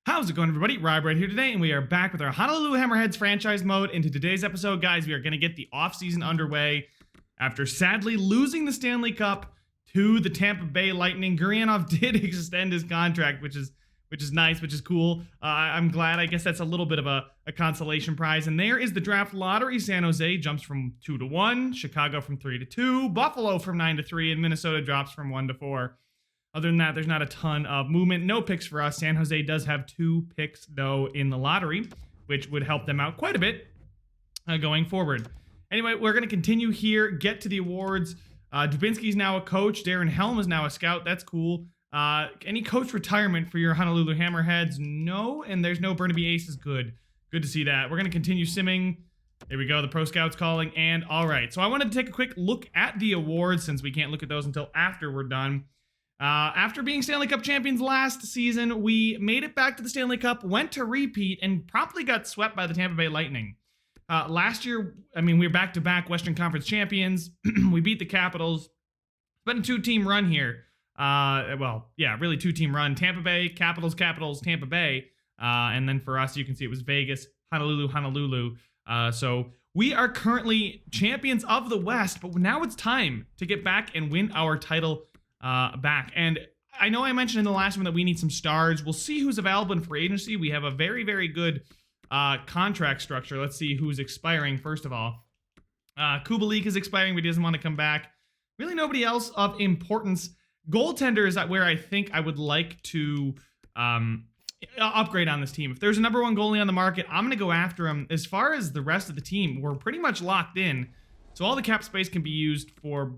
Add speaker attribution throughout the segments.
Speaker 1: How's it going, everybody? Rob right here today, and we are back with our Honolulu Hammerheads franchise mode. Into today's episode, guys, we are going to get the offseason underway after sadly losing the Stanley Cup to the Tampa Bay Lightning. Gurianov did extend his contract, which is nice, which is cool. I'm glad. I guess that's a little bit of a consolation prize. And there is the draft lottery. San Jose jumps from 2-1, Chicago from 3-2, Buffalo from 9-3, and Minnesota drops from 1-4. Other than that, there's not a ton of movement. No picks for us. San Jose does have 2 picks, though, in the lottery, which would help them out quite a bit going forward. Anyway, we're going to continue here, get to the awards. Dubinsky's now a coach. Darren Helm is now a scout. That's cool. Any coach retirement for your Honolulu Hammerheads? No, and there's no Burnaby Aces. Good to see that. We're going to continue simming. There we go. The Pro Scouts calling. And all right, so I wanted to take a quick look at the awards since we can't look at those until after we're done. After being Stanley Cup champions last season, we made it back to the Stanley Cup, went to repeat, and promptly got swept by the Tampa Bay Lightning. Last year, we were back-to-back Western Conference champions. We beat the Capitals. It's been a 2-team run here. Really 2-team run. Tampa Bay, Capitals, Tampa Bay. And then for us, you can see it was Vegas, Honolulu. So we are currently champions of the West, but now it's time to get back and win our title back. And I know I mentioned in the last one that we need some stars. We'll see who's available in free agency. We have a very, very good contract structure. Let's see who's expiring first of all. Kubalik is expiring, but he doesn't want to come back. Really nobody else of importance. Goaltender is where I think I would like to upgrade on this team. If there's a number 1 goalie on the market, I'm going to go after him. As far as the rest of the team, we're pretty much locked in. So all the cap space can be used for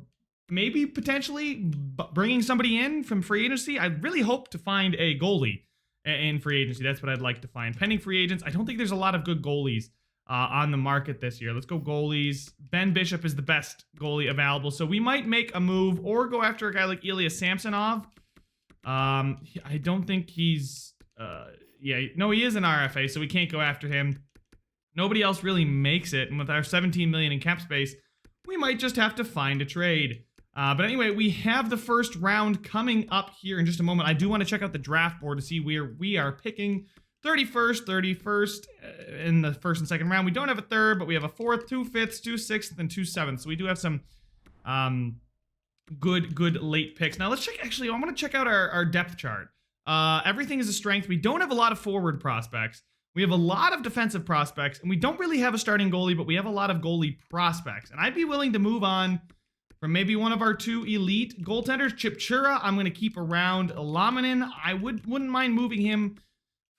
Speaker 1: maybe potentially bringing somebody in from free agency. I really hope to find a goalie in free agency. That's what I'd like to find. Pending free agents, I don't think there's a lot of good goalies on the market this year. Let's go goalies. Ben Bishop is the best goalie available, so we might make a move or go after a guy like Ilya Samsonov. I don't think he's... he is an RFA, so we can't go after him. Nobody else really makes it, and with our $17 million in cap space, we might just have to find a trade. But anyway, we have the first round coming up here in just a moment. I do want to check out the draft board to see where we are picking 31st in the first and second round. We don't have a third, but we have a 4th, 2 5ths, 2 6ths, and 2 7ths. So we do have some good late picks. Now let's check. Actually, I want to check out our depth chart. Everything is a strength. We don't have a lot of forward prospects. We have a lot of defensive prospects, and we don't really have a starting goalie, but we have a lot of goalie prospects. And I'd be willing to move on from maybe one of our 2 elite goaltenders. Chip Chura, I'm going to keep around. Laminin, I wouldn't mind moving him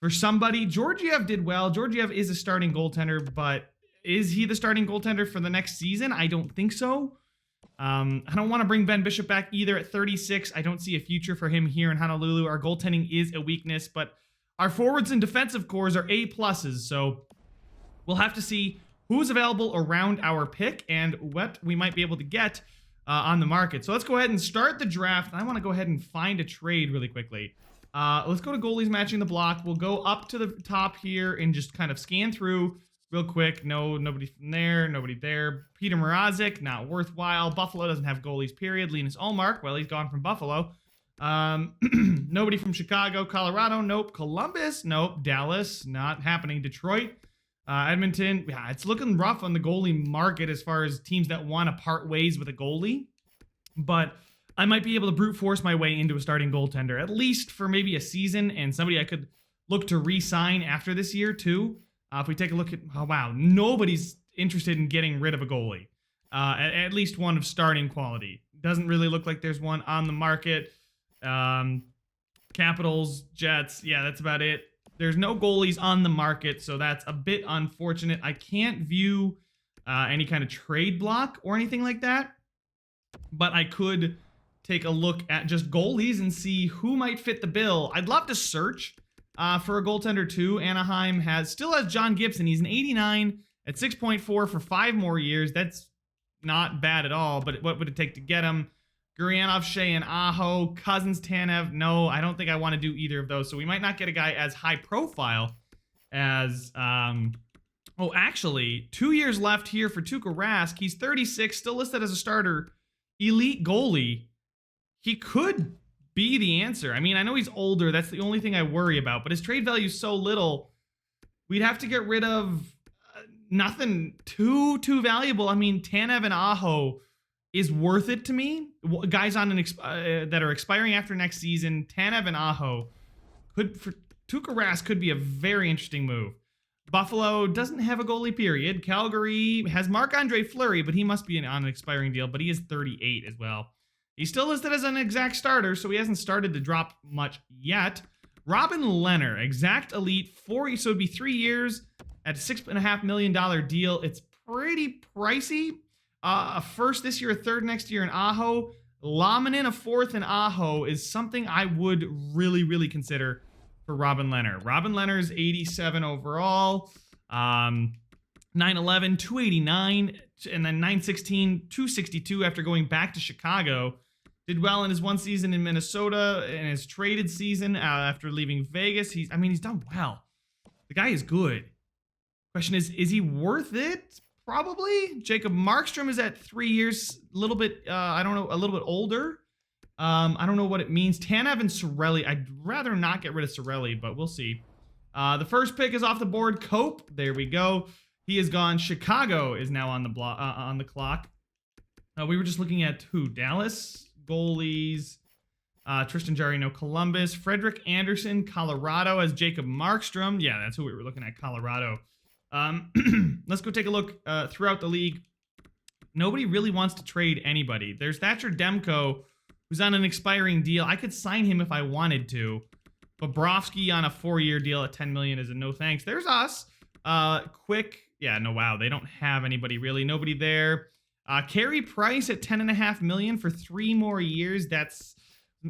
Speaker 1: for somebody. Georgiev did well. Georgiev is a starting goaltender, but is he the starting goaltender for the next season? I don't think so. I don't want to bring Ben Bishop back either at 36. I don't see a future for him here in Honolulu. Our goaltending is a weakness, but our forwards and defensive cores are A+, so we'll have to see who's available around our pick and what we might be able to get on the market. So let's go ahead and start the draft. I want to go ahead and find a trade really quickly. Let's go to goalies matching the block. We'll go up to the top here and just kind of scan through real quick. Nobody from there, nobody there. Peter Mrazek, not worthwhile. Buffalo doesn't have goalies, period. Linus Ullmark, well, he's gone from Buffalo. Nobody from Chicago. Colorado, nope. Columbus, nope. Dallas, not happening. Detroit, Edmonton, yeah, it's looking rough on the goalie market as far as teams that want to part ways with a goalie. But I might be able to brute force my way into a starting goaltender, at least for maybe a season, and somebody I could look to re-sign after this year, too. If we take a look at, oh, wow, nobody's interested in getting rid of a goalie. At least one of starting quality. Doesn't really look like there's one on the market. Capitals, Jets, yeah, that's about it. There's no goalies on the market, so that's a bit unfortunate. I can't view any kind of trade block or anything like that, but I could take a look at just goalies and see who might fit the bill. I'd love to search for a goaltender too. Anaheim still has John Gibson. He's an 89 at 6.4 for 5 more years. That's not bad at all, but what would it take to get him? Gurianov, Shea, and Aho. Cousins, Tanev. No, I don't think I want to do either of those. So we might not get a guy as high profile as... actually, 2 years left here for Tuukka Rask. He's 36, still listed as a starter. Elite goalie. He could be the answer. I mean, I know he's older. That's the only thing I worry about. But his trade value is so little, we'd have to get rid of nothing too valuable. I mean, Tanev and Aho is worth it to me. Guys on that are expiring after next season, Tanev and Aho for Tuukka Rask could be a very interesting move. Buffalo doesn't have a goalie, period. Calgary has Marc-Andre Fleury, but he must be on an expiring deal, but he is 38 as well. He's still listed as an exact starter, so he hasn't started to drop much yet. Robin Lehner, exact elite, so it'd be 3 years at a $6.5 million deal. It's pretty pricey. A first this year, a third next year in Aho. Lamminen, a fourth in Aho is something I would really consider for Robin Lehner. Robin Lehner is 87 overall, 9'11", 289, and then 9'16", 262 after going back to Chicago. Did well in his one season in Minnesota, in his traded season after leaving Vegas. He's done well. The guy is good. Question is he worth it? Probably. Jacob Markstrom is at 3 years, a little bit, I don't know, a little bit older. I don't know what it means. Tanev and Cirelli. I'd rather not get rid of Cirelli, but we'll see. The first pick is off the board. Cope. There we go. He is gone. Chicago is now on the clock. We were just looking at who? Dallas, goalies. Tristan Jarry, no. Columbus. Frederick Anderson, Colorado as Jacob Markstrom. Yeah, that's who we were looking at, Colorado. Let's go take a look throughout the league. Nobody really wants to trade anybody. There's Thatcher Demko, who's on an expiring deal. I could sign him if I wanted to. Bobrovsky on a 4-year deal at $10 million is a no thanks. There's us. Quick. Yeah, no, wow. They don't have anybody really. Nobody there. Carey Price at $10.5 million for 3 more years.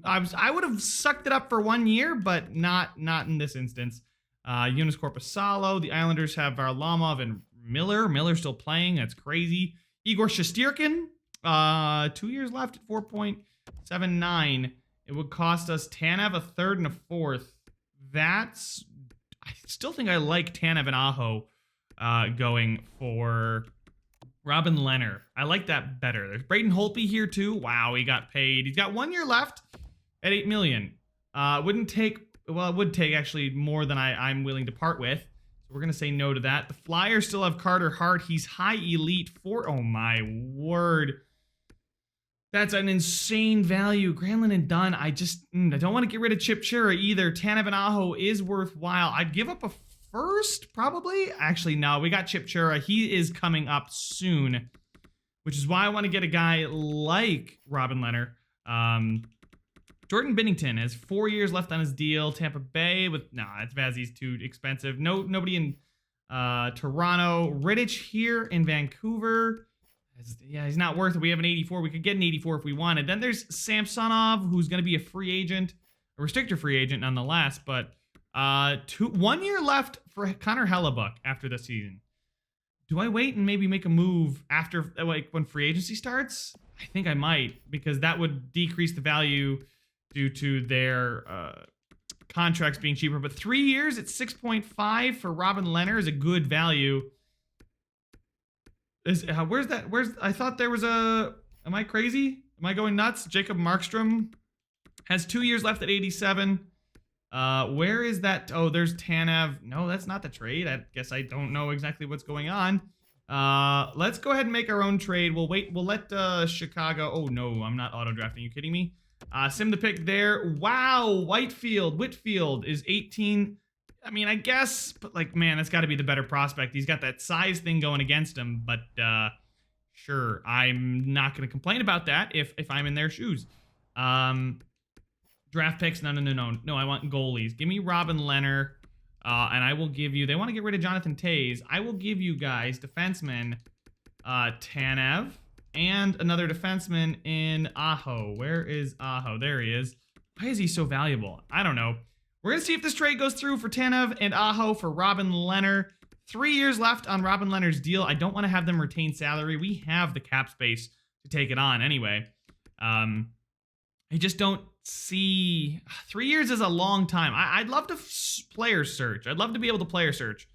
Speaker 1: I would have sucked it up for 1 year, but not in this instance. Jonas Korpisalo. The Islanders have Varlamov and Miller. Miller's still playing. That's crazy. Igor Shesterkin. 2 years left at 4.79. It would cost us Tanev, a third and a fourth. I still think I like Tanev and Aho going for Robin Lehner. I like that better. There's Braden Holtby here too. Wow, he got paid. He's got 1 year left at $8 million. It would take actually more than I'm willing to part with. So we're going to say no to that. The Flyers still have Carter Hart. He's high elite for, oh my word. That's an insane value. Granlund and Dunn, I don't want to get rid of Chip Chura either. Tanev and Aho is worthwhile. I'd give up a first, probably. Actually, no, we got Chip Chura. He is coming up soon, which is why I want to get a guy like Robin Lehner. Jordan Binnington has 4 years left on his deal. Tampa Bay that's Vazzy's too expensive. Nobody in Toronto. Rittich here in Vancouver. Yeah, he's not worth it. We have an 84. We could get an 84 if we wanted. Then there's Samsonov, who's going to be a free agent, a restricted free agent nonetheless. But 1 year left for Connor Hellebuyck after the season. Do I wait and maybe make a move after, like, when free agency starts? I think I might, because that would decrease the value due to their contracts being cheaper. But 3 years at 6.5 for Robin Lehner is a good value. I thought there was am I crazy? Am I going nuts? Jacob Markstrom has 2 years left at 87. Where is that? Oh, there's Tanev. No, that's not the trade. I guess I don't know exactly what's going on. Let's go ahead and make our own trade. We'll wait. We'll let Chicago. Oh no, I'm not auto drafting. You kidding me? Sim the pick there. Wow, Whitfield is 18. I mean, I guess, but like, man, that's got to be the better prospect. He's got that size thing going against him, but sure, I'm not going to complain about that if I'm in their shoes. Draft picks, no, I want goalies. Give me Robin Lehner, and I will give you, they want to get rid of Jonathan Toews. I will give you guys defenseman Tanev and another defenseman in Aho. Where is Aho? There he is. Why is he so valuable? I don't know. We're going to see if this trade goes through for Tanev and Aho for Robin Lehner. 3 years left on Robin Lehner's deal. I don't want to have them retain salary. We have the cap space to take it on anyway. I just don't see... 3 years is a long time. I'd love to player search. I'd love to be able to player search.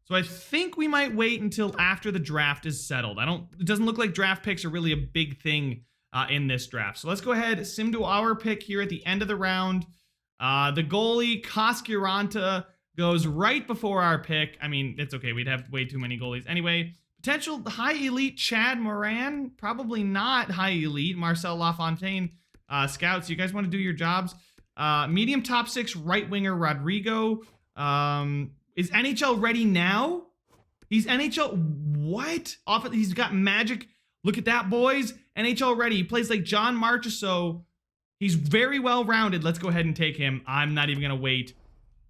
Speaker 1: So I think we might wait until after the draft is settled. It doesn't look like draft picks are really a big thing in this draft. So let's go ahead, sim to our pick here at the end of the round. The goalie, Koskiranta, goes right before our pick. I mean, it's okay. We'd have way too many goalies. Anyway, potential high elite Chad Moran. Probably not high elite. Marcel LaFontaine. Scouts, you guys want to do your jobs? Medium top 6 right winger Rodrigo. Is NHL ready now? He's NHL. What? He's got magic. Look at that, boys. NHL ready. He plays like John Marchessault. He's very well rounded. Let's go ahead and take him. I'm not even going to wait.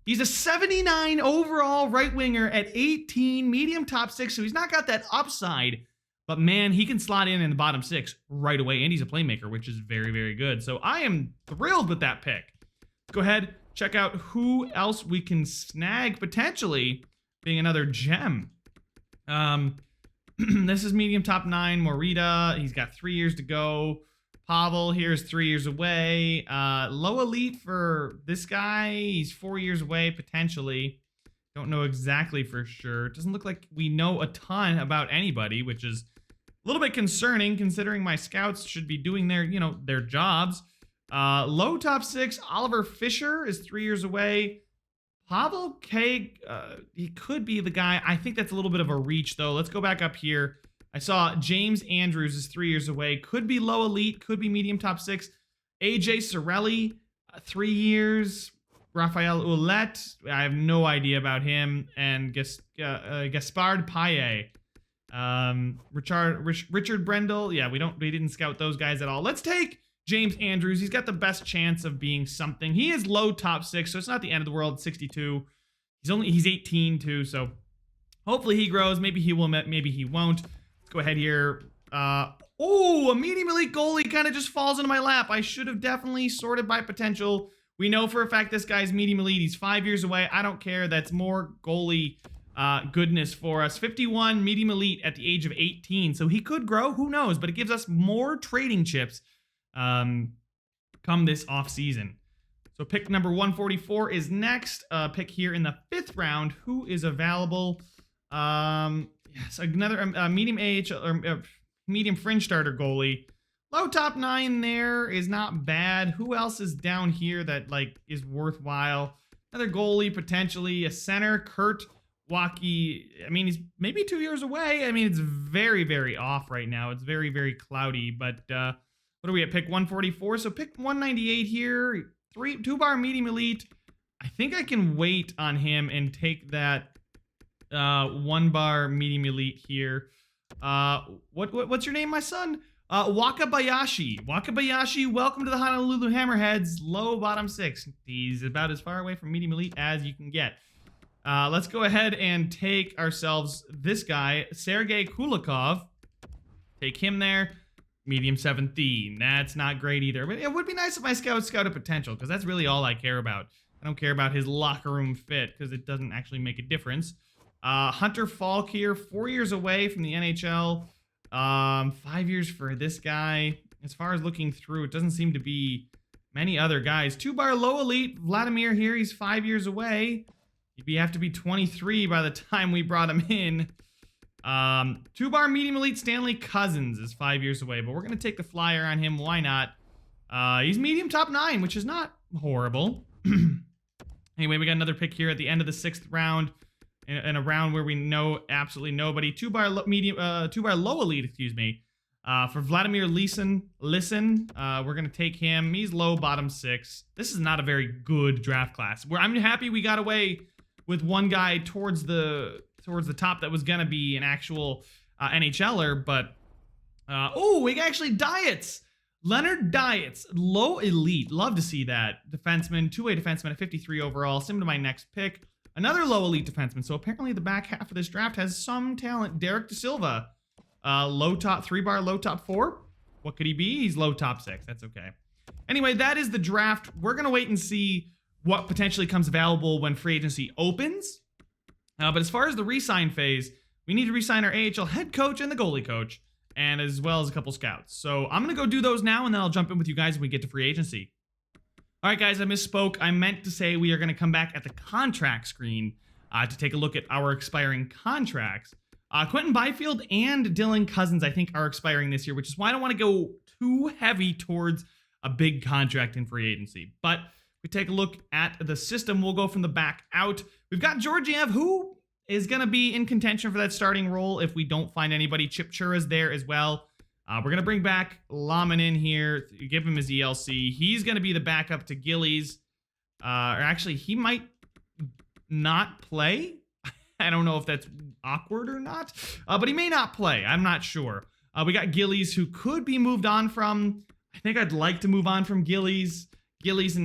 Speaker 1: He's a 79 overall right winger at 18, medium top 6. So he's not got that upside. But man, he can slot in the bottom 6 right away. And he's a playmaker, which is very, very good. So I am thrilled with that pick. Go ahead, check out who else we can snag, potentially being another gem. This is medium top 9, Morita. He's got 3 years to go. Pavel here is 3 years away. Low elite for this guy. He's 4 years away, potentially. Don't know exactly for sure. It doesn't look like we know a ton about anybody, which is a little bit concerning considering my scouts should be doing their, their jobs. Low top 6, Oliver Fisher is 3 years away. Pavel K, he could be the guy. I think that's a little bit of a reach, though. Let's go back up here. I saw James Andrews is 3 years away. Could be low elite, could be medium top 6. AJ Sorelli, 3 years. Raphael Ouellette, I have no idea about him. And Gaspard Paille. Richard Brendel, yeah, we didn't scout those guys at all. Let's take James Andrews. He's got the best chance of being something. He is low top 6, so it's not the end of the world. 62. He's 18 too, so hopefully he grows. Maybe he will, maybe he won't. Let's go ahead here. A medium elite goalie kind of just falls into my lap. I should have definitely sorted by potential. We know for a fact this guy's medium elite. He's 5 years away. I don't care. That's more goalie goodness for us. 51, medium elite at the age of 18. So he could grow. Who knows? But it gives us more trading chips come this offseason. So pick number 144 is next. Pick here in the 5th round. Who is available? Yes, another medium AHL or medium fringe starter goalie. Low top 9 there is not bad. Who else is down here that is worthwhile? Another goalie, potentially a center, Kurt Wacky. I mean, he's maybe 2 years away. I mean, it's very, very off right now. It's very, very cloudy. But what are we at? Pick 144. So pick 198 here. 2-bar medium elite. I think I can wait on him and take that 1-bar medium elite here. What's your name, my son? Wakabayashi. Wakabayashi, welcome to the Honolulu Hammerheads. Low bottom 6. He's about as far away from medium elite as you can get. Let's go ahead and take ourselves this guy, Sergei Kulikov. Take him there. Medium 17. That's not great either. But it would be nice if my scouted potential, because that's really all I care about. I don't care about his locker room fit, because it doesn't actually make a difference. Hunter Falk here, 4 years away from the NHL. 5 years for this guy. As far as looking through, it doesn't seem to be many other guys. 2-bar low elite, Vladimir here, he's 5 years away. He'd have to be 23 by the time we brought him in. 2-bar medium elite Stanley Cousins is 5 years away, but we're going to take the flyer on him. Why not? He's medium top 9, which is not horrible. Anyway, we got another pick here at the end of the 6th round. In a round where we know absolutely nobody. 2-bar low elite, excuse me. For Vladimir Listen, we're gonna take him. He's low bottom 6. This is not a very good draft class. I'm happy we got away with one guy towards the top that was gonna be an actual NHLer, but we actually Diets. Leonard Diets, low elite. Love to see that. Defenseman, 2-way defenseman at 53 overall. Sim to my next pick. Another low elite defenseman. So apparently the back half of this draft has some talent. Derek De Silva. Low top 3-bar, low top 4. What could he be? He's low top 6. That's okay. Anyway, that is the draft. We're going to wait and see what potentially comes available when free agency opens. But as far as the re-sign phase, we need to re-sign our AHL head coach and the goalie coach, and as well as a couple scouts. So I'm going to go do those now, and then I'll jump in with you guys when we get to free agency. All right, guys, I misspoke. I meant to say we are going to come back at the contract screen to take a look at our expiring contracts. Quentin Byfield and Dylan Cousins, I think, are expiring this year, which is why I don't want to go too heavy towards a big contract in free agency. But if we take a look at the system, we'll go from the back out. We've got Georgiev, who is going to be in contention for that starting role if we don't find anybody. Chip Chura's there as well. We're going to bring back Laman in here, give him his ELC. He's going to be the backup to Gillies. Or actually, he might not play. I don't know if that's awkward or not, but he may not play. I'm not sure. We got Gillies, who could be moved on from. I think I'd like to move on from Gillies. Gillies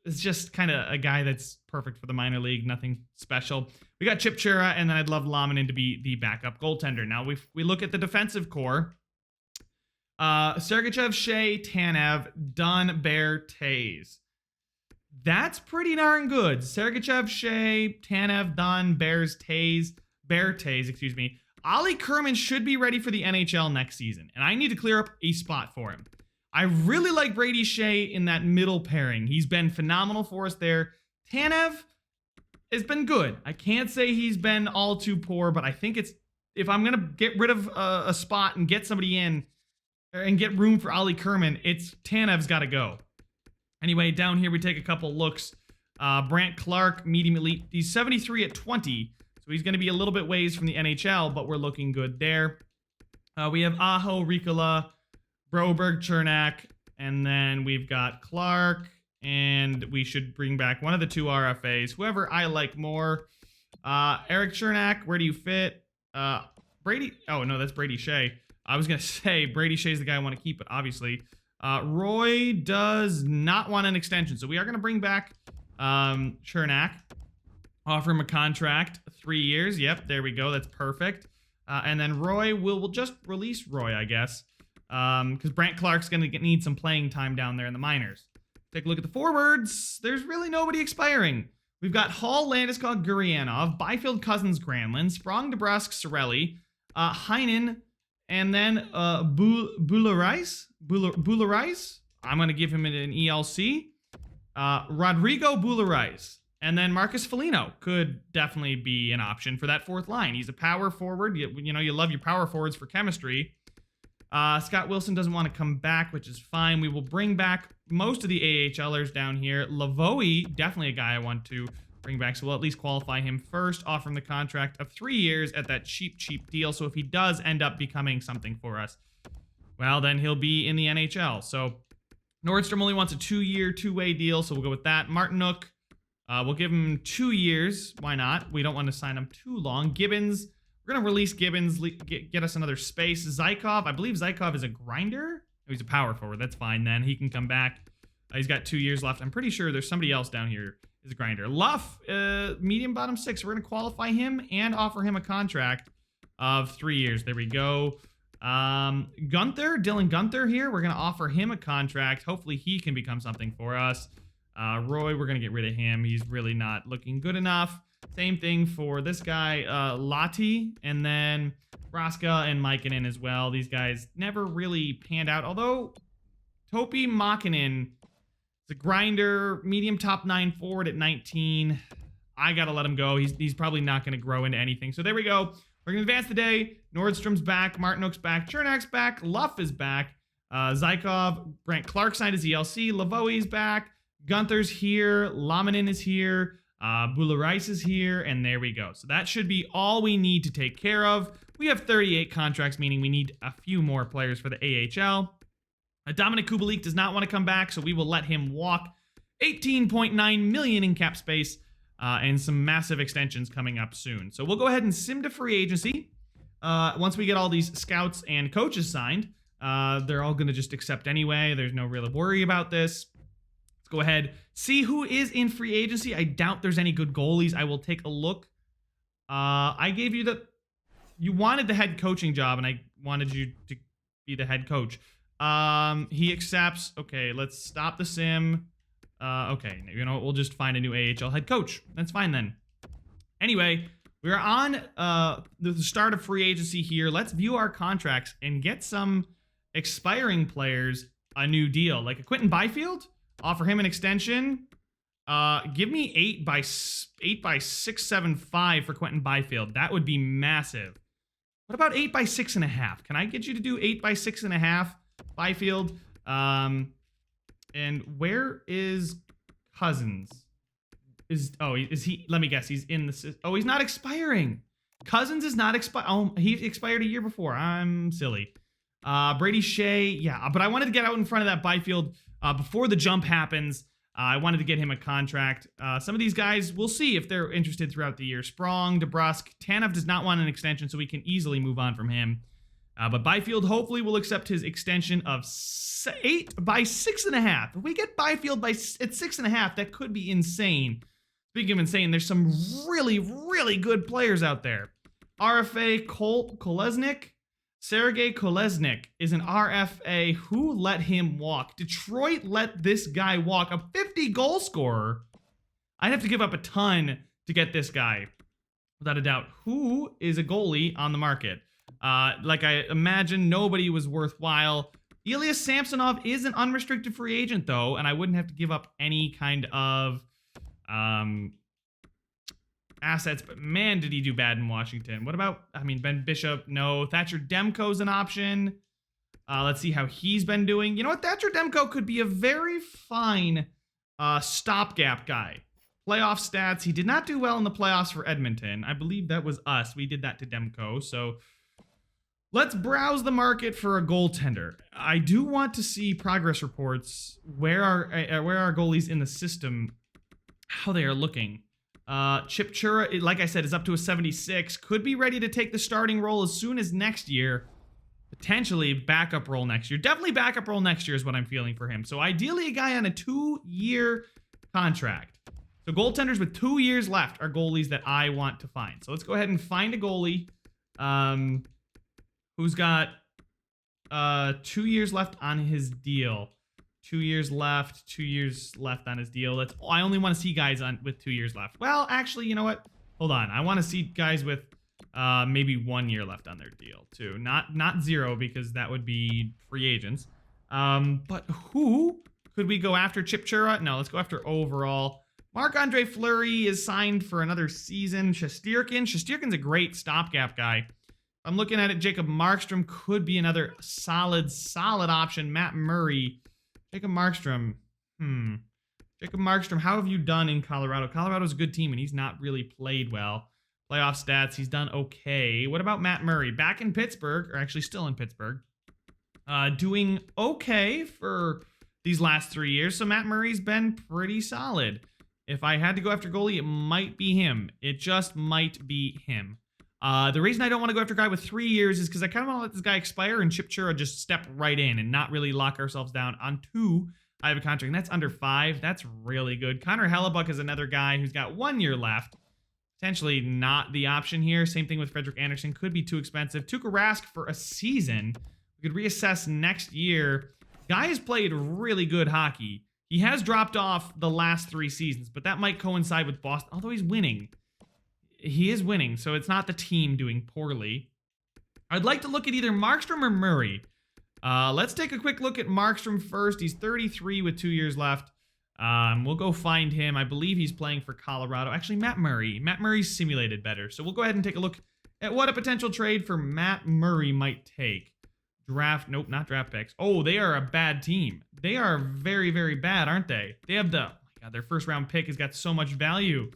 Speaker 1: is just kind of a guy that's perfect for the minor league, nothing special. We got Chip Chura, and then I'd love Lamanin to be the backup goaltender. Now, we look at the defensive core. Sergachev, Shea, Tanev, Dunn, Bear, Tays. That's pretty darn good. Sergachev, Shea, Tanev, Dunn, Bear, Tays, excuse me. Ollie Kerman should be ready for the NHL next season, and I need to clear up a spot for him. I really like Brady Shea in that middle pairing. He's been phenomenal for us there. Tanev has been good. I can't say he's been all too poor, but I think if I'm going to get rid of a spot and get somebody in and get room for Ollie Kerman, it's Tanev's got to go. Anyway, down here we take a couple looks. Brant Clark, medium elite. He's 73 at 20, so he's going to be a little bit ways from the NHL, but we're looking good there. We have Aho, Ricola, Broberg, Chernak, and then we've got Clark, and we should bring back one of the two RFAs, whoever I like more. Eric Chernak, where do you fit? Brady, oh no, that's Brady Shea. I was going to say Brady Shea's the guy I want to keep, but obviously Roy does not want an extension, so we are going to bring back Chernak, offer him a contract, 3 years. Yep, there we go. That's perfect. And then Roy, we'll just release Roy, I guess, because Brant Clark's going to need some playing time down there in the minors. Take a look at the forwards. There's really nobody expiring. We've got Hall, Landeskog, Gurianov, Byfield, Cousins, Granlund, Sprong, DeBrusk, Sorelli, Heinen, and then Boulerize. I'm going to give him an ELC. Rodrigo Boulerize. And then Marcus Foligno could definitely be an option for that fourth line. He's a power forward. You know, you love your power forwards for chemistry. Scott Wilson doesn't want to come back, which is fine. We will bring back most of the AHLers down here. Lavoie, definitely a guy I want to bring back, so we'll at least qualify him first, offer him the contract of 3 years at that cheap deal. So if he does end up becoming something for us, well, then he'll be in the NHL. So Nordstrom only wants a 2-year, two-way deal, so we'll go with that. Martinuk, we'll give him 2 years. Why not? We don't want to sign him too long. Gibbons, we're going to release Gibbons, get us another space. Zykov, I believe Zykov is a grinder. Oh, he's a power forward. That's fine then. He can come back. He's got 2 years left. I'm pretty sure there's somebody else down here is a grinder. Luff, medium bottom 6. We're going to qualify him and offer him a contract of 3 years. There we go. Dylan Gunther here. We're going to offer him a contract. Hopefully he can become something for us. Roy, we're going to get rid of him. He's really not looking good enough. Same thing for this guy, Lati, and then Raska and Mikkonen as well. These guys never really panned out, although Topi Makinen is a grinder, medium top 9 forward at 19. I got to let him go. He's probably not going to grow into anything. So there we go. We're going to advance the day. Nordstrom's back. Martinuk's back. Chernak's back. Luff is back. Zykov. Brant Clark signed his ELC. Lavoie's back. Gunther's here. Laminin is here. Boulerice is here. And there we go. So that should be all we need to take care of. We have 38 contracts, meaning we need a few more players for the AHL. Dominic Kubalik does not want to come back, so we will let him walk. 18.9 million in cap space. And some massive extensions coming up soon. So we'll go ahead and sim to free agency. Once we get all these scouts and coaches signed, they're all going to just accept anyway. There's no real worry about this. Let's go ahead, see who is in free agency. I doubt there's any good goalies. I will take a look. I gave you you wanted the head coaching job, and I wanted you to be the head coach. He accepts. Okay, let's stop the sim. Okay, you know, we'll just find a new AHL head coach. That's fine then. Anyway, we're on the start of free agency here. Let's view our contracts and get some expiring players a new deal. Like a Quentin Byfield, offer him an extension. Give me 8 by 675 for Quentin Byfield. That would be massive. What about 8 by 6.5? Can I get you to do 8 by 6.5, Byfield? And where is Cousins? Is he? Let me guess. He's in the. Oh, he's not expiring. Cousins is not expired. Oh, he expired a year before. I'm silly. Brady Shea, yeah, but I wanted to get out in front of that Byfield before the jump happens. I wanted to get him a contract. Some of these guys, we'll see if they're interested throughout the year. Sprong, DeBrusque, Tanev does not want an extension, so we can easily move on from him. But Byfield hopefully will accept his extension of 8 by 6.5. If we get Byfield at 6.5, that could be insane. Speaking of insane, there's some really, really good players out there. RFA Kolesnik. Sergei Kolesnik is an RFA. Who let him walk? Detroit let this guy walk. A 50-goal scorer. I'd have to give up a ton to get this guy, without a doubt. Who is a goalie on the market? Like I imagine, nobody was worthwhile. Ilya Samsonov is an unrestricted free agent, though, and I wouldn't have to give up any kind of assets, but man, did he do bad in Washington. What about, Ben Bishop? No. Thatcher Demko's an option. Let's see how he's been doing. You know what? Thatcher Demko could be a very fine stopgap guy. Playoff stats. He did not do well in the playoffs for Edmonton. I believe that was us. We did that to Demko. So let's browse the market for a goaltender. I do want to see progress reports. Where are goalies in the system? How they are looking. Chip Chura, like I said, is up to a 76. Could be ready to take the starting role as soon as next year. Potentially backup role next year. Definitely backup role next year is what I'm feeling for him. So ideally a guy on a 2-year contract. So goaltenders with 2 years left are goalies that I want to find. So let's go ahead and find a goalie who's got 2 years left on his deal. 2 years left, 2 years left on his deal. I only want to see guys with 2 years left. Well, actually, you know what? Hold on. I want to see guys with maybe 1 year left on their deal too. Not 0, because that would be free agents. But who could we go after? Chip Chura? No, let's go after overall. Marc-Andre Fleury is signed for another season. Shesterkin's a great stopgap guy. I'm looking at it. Jacob Markstrom could be another solid option. Matt Murray. Jacob Markstrom. Jacob Markstrom, how have you done in Colorado? Colorado's a good team, and he's not really played well. Playoff stats, he's done okay. What about Matt Murray? Back in Pittsburgh, or actually still in Pittsburgh. Doing okay for these last 3 years, so Matt Murray's been pretty solid. If I had to go after goalie, it might be him. It just might be him. The reason I don't want to go after a guy with 3 years is because I kind of want to let this guy expire and Chip Chura just step right in and not really lock ourselves down on 2. I have a contract, and that's under 5. That's really good. Connor Hellebuyck is another guy who's got 1 year left. Potentially not the option here. Same thing with Frederick Anderson. Could be too expensive. Tuukka Rask for a season. We could reassess next year. Guy has played really good hockey. He has dropped off the last 3 seasons, but that might coincide with Boston, although he's winning. He is winning, so it's not the team doing poorly. I'd like to look at either Markstrom or Murray. Let's take a quick look at Markstrom first. He's 33 with 2 years left. We'll go find him. I believe he's playing for Colorado. Actually, Matt Murray. Matt Murray's simulated better. So we'll go ahead and take a look at what a potential trade for Matt Murray might take. Nope, not draft picks. Oh, they are a bad team. They are very, very bad, aren't they? They have their first round pick has got so much value.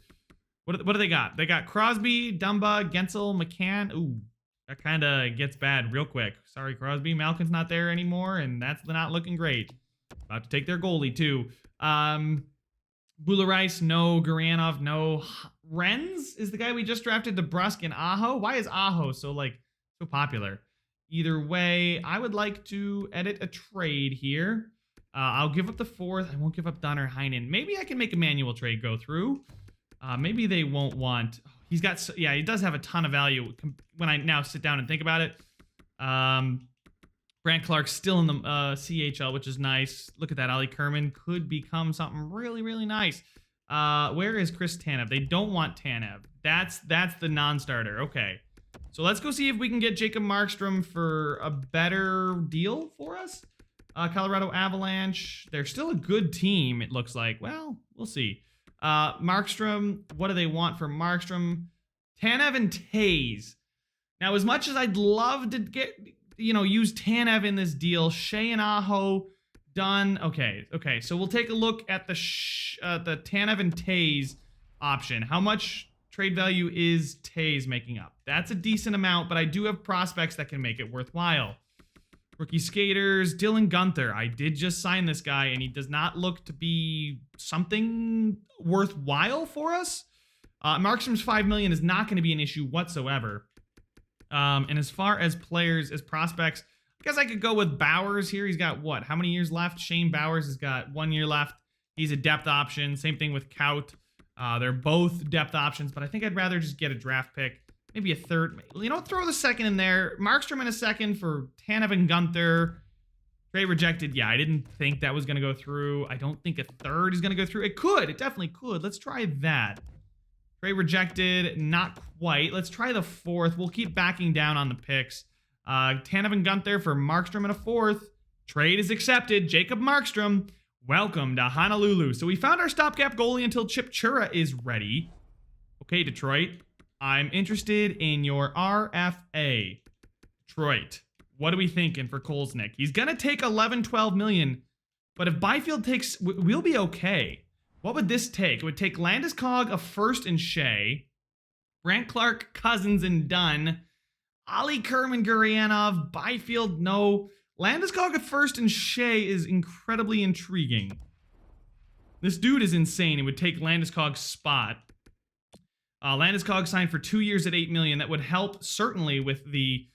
Speaker 1: What do they got? They got Crosby, Dumba, Gensel, McCann. Ooh, that kind of gets bad real quick. Sorry, Crosby. Malkin's not there anymore, and that's not looking great. About to take their goalie, too. Bula-Rice, no. Gurianov, no. Renz is the guy we just drafted. DeBrusque and Aho. Why is Aho so popular? Either way, I would like to edit a trade here. I'll give up the 4th. I won't give up Donner Heinen. Maybe I can make a manual trade go through. Maybe they won't want... he does have a ton of value when I now sit down and think about it. Grant Clark's still in the CHL, which is nice. Look at that. Ali Kerman could become something really, really nice. Where is Chris Tanev? They don't want Tanev. That's the non-starter. Okay. So let's go see if we can get Jacob Markstrom for a better deal for us. Colorado Avalanche. They're still a good team, it looks like. Well, we'll see. Markstrom, what do they want for Markstrom? Tanev and Taze. Now, as much as I'd love to get, use Tanev in this deal, Shea and Aho done. Okay. So we'll take a look at the Tanev and Taze option. How much trade value is Taze making up? That's a decent amount, but I do have prospects that can make it worthwhile. Rookie skaters, Dylan Guenther. I did just sign this guy, and he does not look to be something worthwhile for us. Markstrom's $5 million is not going to be an issue whatsoever. And as far as players, as prospects, I guess I could go with Bowers here. He's got what? How many years left? Shane Bowers has got 1 year left. He's a depth option. Same thing with Kaut. They're both depth options, but I think I'd rather just get a draft pick. Maybe a third. Throw the second in there. Markstrom in a second for Tanev and Guenther. Trade rejected. Yeah, I didn't think that was going to go through. I don't think a third is going to go through. It could. It definitely could. Let's try that. Trade rejected. Not quite. Let's try the fourth. We'll keep backing down on the picks. Tanev and Guenther for Markstrom and a fourth. Trade is accepted. Jacob Markstrom, welcome to Honolulu. So we found our stopgap goalie until Chip Chura is ready. Okay, Detroit. I'm interested in your RFA. Detroit. What are we thinking for Kolesnik? He's going to take 12 million. But if Byfield takes, we'll be okay. What would this take? It would take Landeskog, a first, and Shea. Brant Clark, Cousins, and Dunn. Ali Kerman, Gurianov, Byfield, no. Landeskog at first and Shea is incredibly intriguing. This dude is insane. It would take Landeskog's spot. Landeskog signed for 2 years at $8 million. That would help certainly with the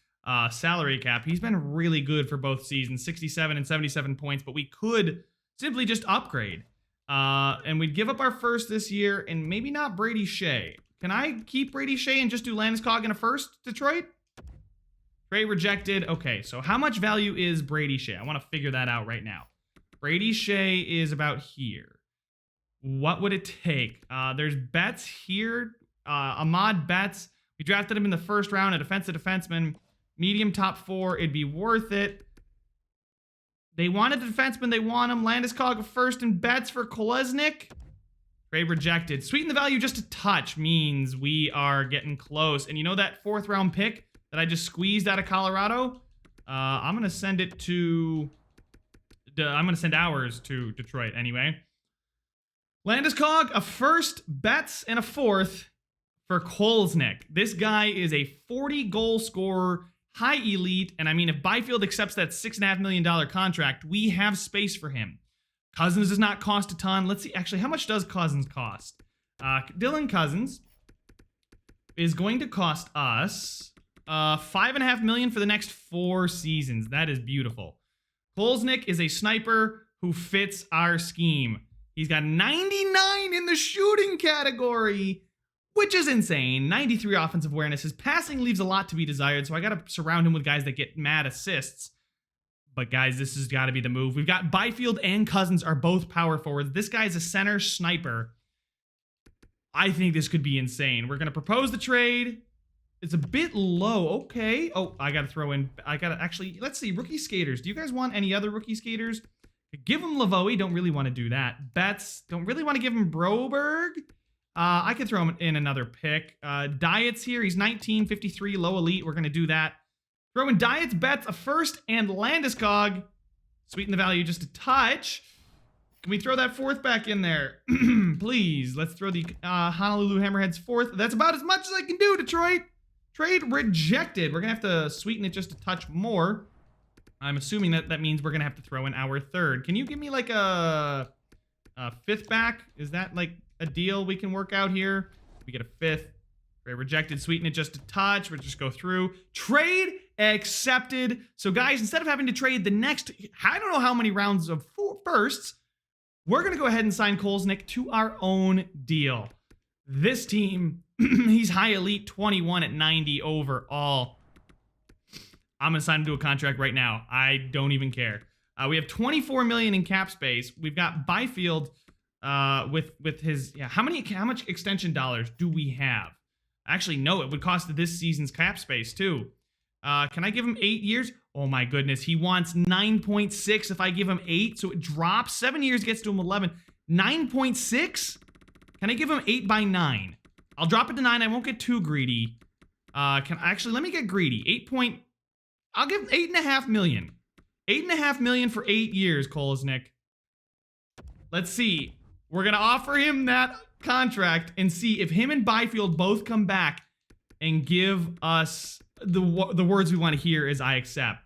Speaker 1: salary cap. He's been really good for both seasons, 67 and 77 points, but we could simply just upgrade. And we'd give up our first this year and maybe not Brady Shea. Can I keep Brady Shea and just do Landeskog in a first, Detroit? Trade rejected. Okay, so how much value is Brady Shea? I want to figure that out right now. Brady Shea is about here. What would it take? There's Betts here. Ahmad Betts. We drafted him in the first round, a defensive defenseman. Medium top 4. It'd be worth it. They wanted the defenseman. They want him. Landeskog first and Betts for Kolesnik. Trade rejected. Sweeten the value just a touch means we are getting close. And you know that 4th round pick that I just squeezed out of Colorado? I'm going to send it to... I'm going to send ours to Detroit anyway. Landeskog, a first, Betts, and a 4th for Kolesnik. This guy is a 40-goal scorer, high elite, and I mean, if Byfield accepts that $6.5 million contract, we have space for him. Cousins does not cost a ton. Let's see, actually, how much does Cousins cost? Dylan Cousins is going to cost us $5.5 million for the next 4 seasons. That is beautiful. Kolesnik is a sniper who fits our scheme. He's got 99 in the shooting category, which is insane. 93 offensive awareness. His passing leaves a lot to be desired, so I got to surround him with guys that get mad assists. But guys, this has got to be the move. We've got Byfield and Cousins are both power forwards. This guy's a center sniper. I think this could be insane. We're going to propose the trade. It's a bit low. Okay. Oh, I got to throw in... actually, let's see. Rookie skaters. Do you guys want any other rookie skaters? Give him Lavoie. Don't really want to do that. Betts. Don't really want to give him Broberg. I could throw him in another pick. Dietz here. He's 19, 53, low elite. We're going to do that. Throw in Dietz, Betts, a first, and Landeskog. Sweeten the value just a touch. Can we throw that 4th back in there? Please. Let's throw the Honolulu Hammerheads 4th. That's about as much as I can do, Detroit. Trade rejected. We're going to have to sweeten it just a touch more. I'm assuming that means we're going to have to throw in our 3rd. Can you give me like a 5th back? Is that like a deal we can work out here? We get a 5th. Trade rejected. Sweeten it just a touch. We'll just go through. Trade accepted. So guys, instead of having to trade the next, I don't know how many rounds of firsts, we're going to go ahead and sign Kolesnik to our own deal. This team, he's high elite, 21 at 90 overall. I'm going to sign him to a contract right now. I don't even care. We have 24 million in cap space. We've got Byfield with his... Yeah, how much extension dollars do we have? Actually, no, it would cost this season's cap space too. Can I give him 8 years? Oh my goodness, he wants 9.6 if I give him 8, so it drops. 7 years gets to him 11. 9.6? Can I give him 8 by 9? I'll drop it to 9. I won't get too greedy. Let me get greedy. I'll give $8.5 million. $8.5 million for 8 years, Kolesnik. Let's see. We're going to offer him that contract and see if him and Byfield both come back and give us the words we want to hear is I accept.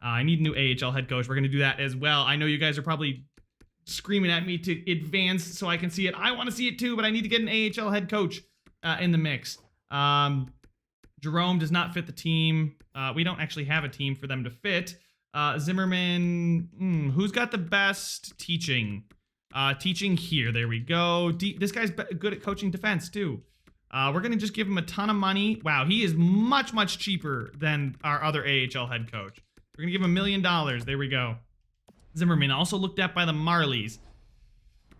Speaker 1: I need a new AHL head coach. We're going to do that as well. I know you guys are probably screaming at me to advance so I can see it. I want to see it too, but I need to get an AHL head coach in the mix. Jerome does not fit the team. We don't actually have a team for them to fit. Zimmerman, who's got the best teaching? Teaching here. There we go. This guy's good at coaching defense too. We're going to just give him a ton of money. Wow, he is much, much cheaper than our other AHL head coach. We're going to give him $1 million. There we go. Zimmerman, also looked at by the Marlies.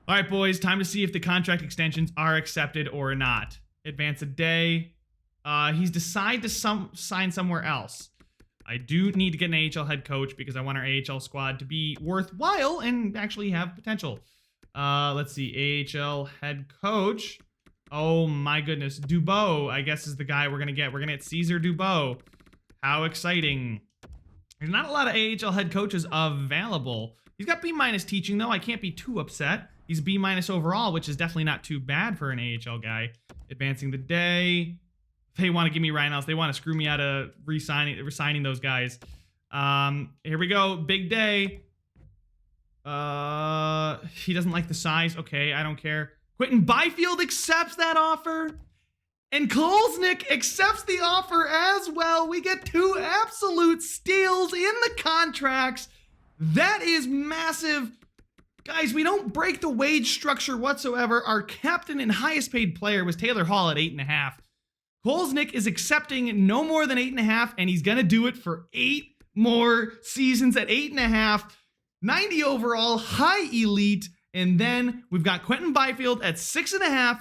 Speaker 1: All right, boys, time to see if the contract extensions are accepted or not. Advance a day. He's decided to sign somewhere else. I do need to get an AHL head coach because I want our AHL squad to be worthwhile and actually have potential. Let's see, AHL head coach. Oh my goodness, Dubois, I guess, is the guy we're gonna get. We're gonna get Caesar Dubois. How exciting. There's not a lot of AHL head coaches available. He's got B- teaching though. I can't be too upset. He's B- overall, which is definitely not too bad for an AHL guy. Advancing the day. They want to give me Ryan Ellis. They want to screw me out of resigning those guys. Here we go. Big day. He doesn't like the size. Okay, I don't care. Quentin Byfield accepts that offer. And Kolesnik accepts the offer as well. We get 2 absolute steals in the contracts. That is massive. Guys, we don't break the wage structure whatsoever. Our captain and highest paid player was Taylor Hall at 8.5. Kolesnik is accepting no more than 8.5, and he's going to do it for 8 more seasons at 8.5. 90 overall, high elite. And then we've got Quentin Byfield at 6.5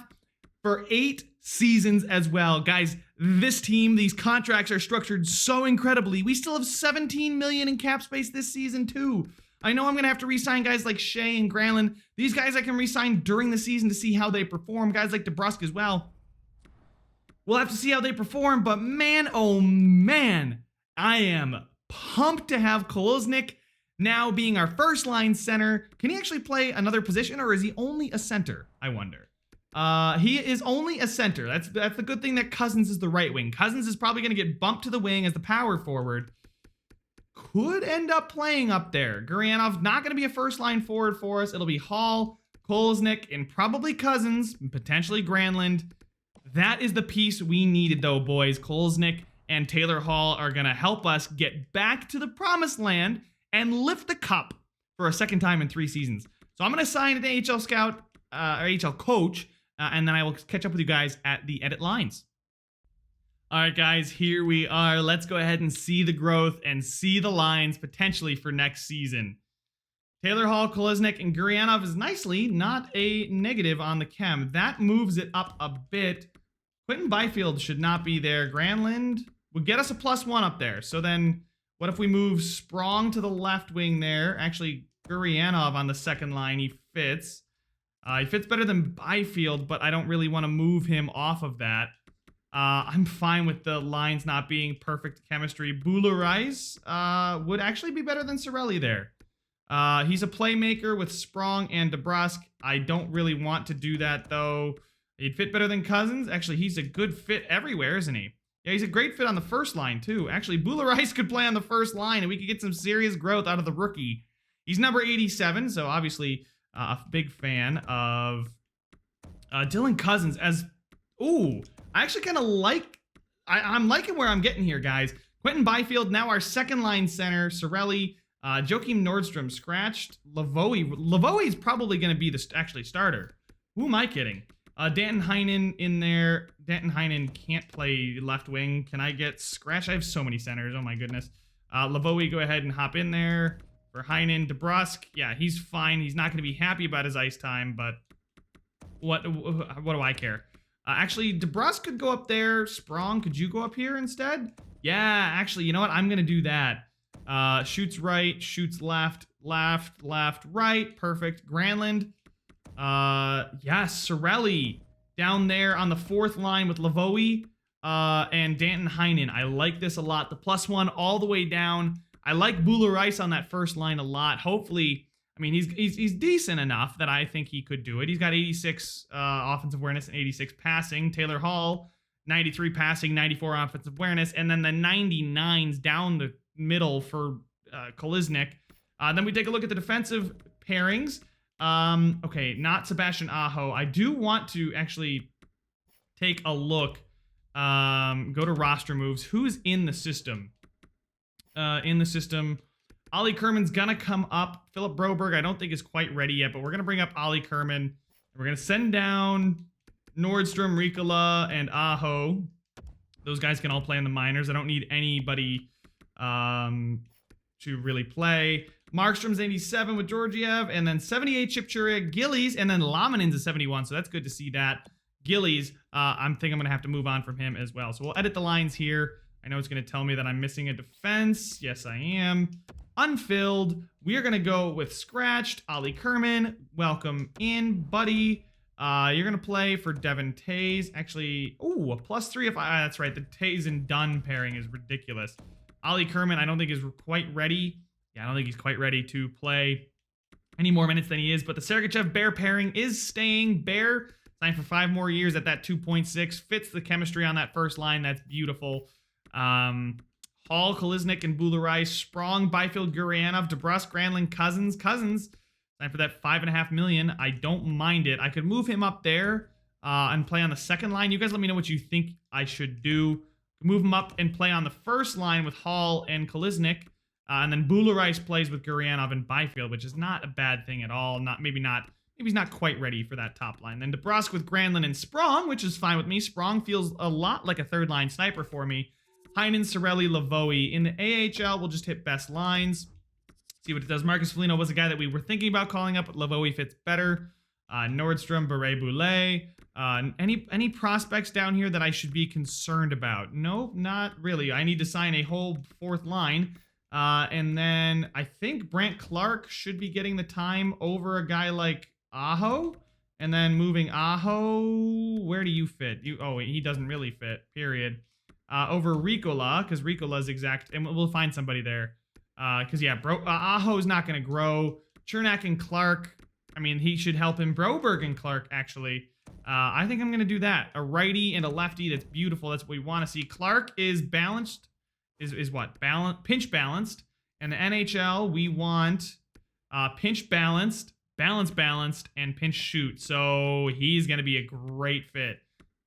Speaker 1: for 8 seasons as well. Guys, this team, these contracts are structured so incredibly. We still have $17 million in cap space this season too. I know I'm going to have to re-sign guys like Shea and Granlund. These guys I can re-sign during the season to see how they perform. Guys like DeBrusk as well. We'll have to see how they perform, but man, oh man, I am pumped to have Kolesnik now being our first line center. Can he actually play another position, or is he only a center? I wonder. He is only a center. That's the good thing that Cousins is the right wing. Cousins is probably going to get bumped to the wing as the power forward. Could end up playing up there. Gurianov not going to be a first line forward for us. It'll be Hall, Kolesnik, and probably Cousins, and potentially Granlund. That is the piece we needed, though, boys. Kolesnik and Taylor Hall are going to help us get back to the promised land and lift the cup for a second time in 3 seasons. So I'm going to sign an AHL scout, or AHL coach, and then I will catch up with you guys at the edit lines. All right, guys, here we are. Let's go ahead and see the growth and see the lines potentially for next season. Taylor Hall, Kolesnik, and Gurianov is nicely not a negative on the chem. That moves it up a bit. Quentin Byfield should not be there. Granlund would get us a +1 up there. So then what if we move Sprong to the left wing there? Actually, Gurianov on the second line, he fits. He fits better than Byfield, but I don't really want to move him off of that. I'm fine with the lines not being perfect chemistry. Boulerize would actually be better than Cirelli there. He's a playmaker with Sprong and DeBrusk. I don't really want to do that, though. He'd fit better than Cousins. Actually, he's a good fit everywhere, isn't he? Yeah, he's a great fit on the first line, too. Actually, Boulerize could play on the first line, and we could get some serious growth out of the rookie. He's number 87, so obviously a big fan of Dylan Cousins as... Ooh, I actually kind of like... I'm liking where I'm getting here, guys. Quentin Byfield, now our second-line center. Cirelli, Joakim Nordstrom scratched. Lavoie is probably going to be the actually starter. Who am I kidding? Danton Heinen in there. Danton Heinen can't play left wing. Can I get scratch? I have so many centers. Oh my goodness. Lavoie, go ahead and hop in there for Heinen. DeBrusk, yeah, he's fine. He's not going to be happy about his ice time, but what do I care? Actually, DeBrusk could go up there. Sprong, could you go up here instead? Yeah, actually, you know what? I'm going to do that. Shoots right, shoots left, right. Perfect. Granlund. Yes, Cirelli down there on the fourth line with Lavoie. and Danton Heinen. I like this a lot. The +1 all the way down. I like Bula Rice on that first line a lot. Hopefully, I mean, he's decent enough that I think he could do it. He's got 86 offensive awareness and 86 passing. Taylor Hall, 93 passing, 94 offensive awareness, and then the 99s down the middle for Koliznik. Then we take a look at the defensive pairings. Okay, not Sebastian Aho. I do want to actually take a look. Go to roster moves. Who's in the system? Ollie Kerman's gonna come up. Philip Broberg, I don't think is quite ready yet, but we're gonna bring up Ollie Kerman. We're gonna send down Nordstrom, Ricola, and Aho. Those guys can all play in the minors. I don't need anybody to really play. Markstrom's 87 with Georgiev, and then 78 Chipchura, Gillies, and then Lamanen's a 71, so that's good to see that. Gillies, I think I'm going to have to move on from him as well. So we'll edit the lines here. I know it's going to tell me that I'm missing a defense. Yes, I am. Unfilled. We are going to go with scratched. Ollie Kerman, welcome in, buddy. You're going to play for Devin Tays. Actually, ooh, a +3 if I... that's right. The Tays and Dunn pairing is ridiculous. Ollie Kerman, I don't think is quite ready. Yeah, I don't think he's quite ready to play any more minutes than he is. But the Sergachev-Bear pairing is staying. Bear signed for 5 more years at that 2.6. Fits the chemistry on that first line. That's beautiful. Hall, Koliznik, and Bula Rice. Sprong, Byfield, Gurianov, DeBrusk, Granlund, Cousins. Cousins signed for that $5.5 million. I don't mind it. I could move him up there and play on the second line. You guys let me know what you think I should do. Move him up and play on the first line with Hall and Koliznik. And then Bula Rice plays with Gurianov and Byfield, which is not a bad thing at all. Maybe he's not quite ready for that top line. Then DeBrusk with Granlund and Sprong, which is fine with me. Sprong feels a lot like a third line sniper for me. Heinen, Cirelli, Lavoie. In the AHL, we'll just hit best lines. See what it does. Marcus Foligno was a guy that we were thinking about calling up, but Lavoie fits better. Nordstrom, Beret-Boulet. Any prospects down here that I should be concerned about? Nope, not really. I need to sign a whole fourth line. And then I think Brant Clark should be getting the time over a guy like Aho. And then moving Aho, where do you fit? Oh, he doesn't really fit, period. Over Ricola, because Ricola's exact, and we'll find somebody there. Because, yeah, Aho's not going to grow. Chernak and Clark, I mean, he should help him. Broberg and Clark, actually. I think I'm going to do that. A righty and a lefty, that's beautiful. That's what we want to see. Clark is balanced. Is what? Pinch balanced. And the NHL, we want pinch balanced, balanced, and pinch shoot. So he's going to be a great fit.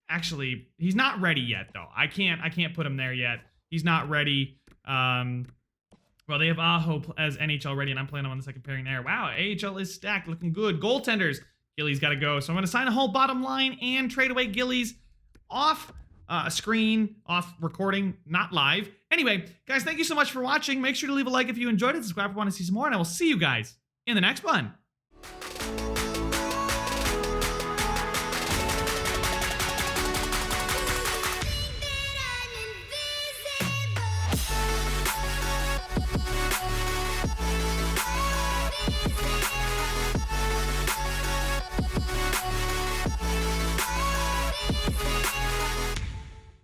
Speaker 1: Actually, he's not ready yet, though. I can't put him there yet. He's not ready. Well, they have Aho as NHL ready, and I'm playing him on the second pairing there. Wow, AHL is stacked, looking good. Goaltenders, Gillies got to go. So I'm going to sign a whole bottom line and trade away Gillies off screen, off recording, not live. Anyway, guys, thank you so much for watching. Make sure to leave a like if you enjoyed it. Subscribe if you want to see some more, and I will see you guys in the next one.